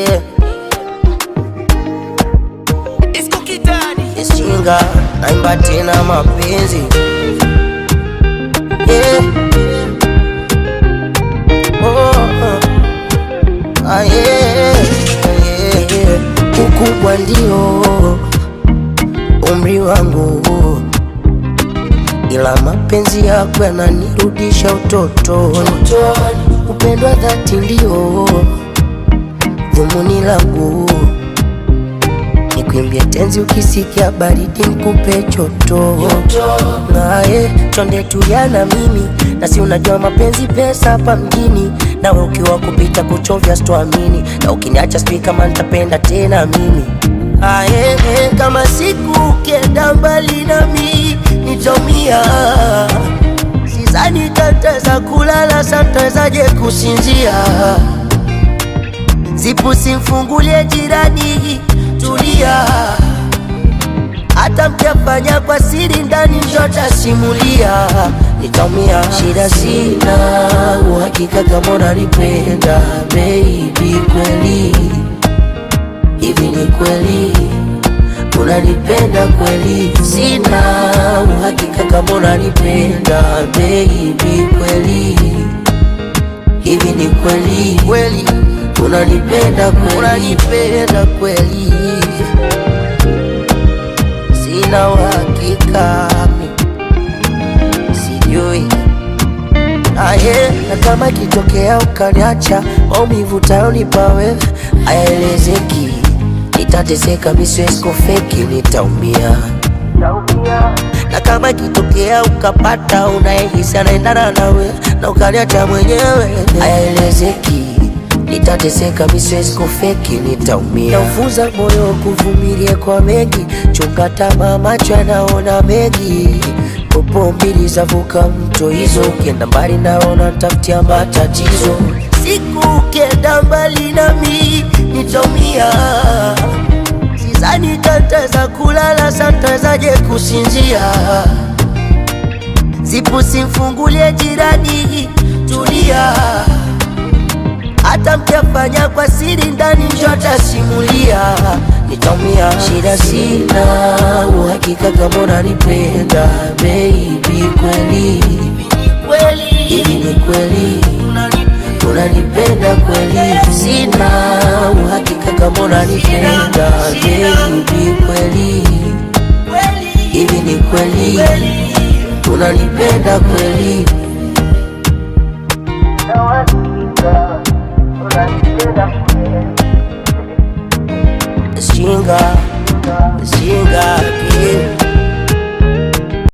yeah. Ishinga naimba tena mapenzi yeah. Yeah, yeah. Ukubwa ndio umri wangu, ila mapenzi yako yananirudisha utotoni. Upendo wa dhati ndio dhumuni langu, nikuimbie tenzi ukisikia baridi nikupe joto. Nae chonde tulia na mimi, na si unajua mapenzi pesa hapa mjini. Nawe ukiwa kupita kuchovya sitoamini, na ukiniacha sijui kama nitapenda tena mimi. Kama siku ukienda mbali nami nitaumia, sizani tataweza kulala, satawezaje kusinzia. Zipu simfungulie jirani, tulia, hata mkiafanya kwa siri ndani njota simulia. Nitaumia, shida sina uhakika kama unanipenda baby, kweli hivi ni kweli unanipenda kweli? Sina uhakika kama unanipenda baby, kweli hivi ni kweli kweli unanipenda kweli? Unanipenda kweli? Sina uhakika, sijui. Na kama kitokea ukaniacha, maumivu utayonipa wewe hayaelezeki. Nitateseka, mimi siwezi kufeki, nitaumia. Na kama kitokea ukapata unayehisi anaendana nawe na ukaniacha mwenyewe, hayaelezeki. Nitateseka, mimi siwezi kufeki, nitaumia. Naufunza moyo kuvumilia kwa mengi, chunga tamaa, macho yanaona mengi. Popo mbili zavuka mto hizo, ukienda mbali naona nitafutia matatizo. Siku ukienda mbali nami nitaumia, sizani tataweza kulala, satawezaje kusinzia. Zipu simfungulie jirani, tulia, hata mkiafanya kwa siri ndani njota simulia. Nitaumia, shida sina uhakika kama unanipenda baby, kweli hivi ni kweli unanipenda kweli? Sina uhakika kama unanipenda baby, kweli hivi ni kweli unanipenda kweli? Ishinga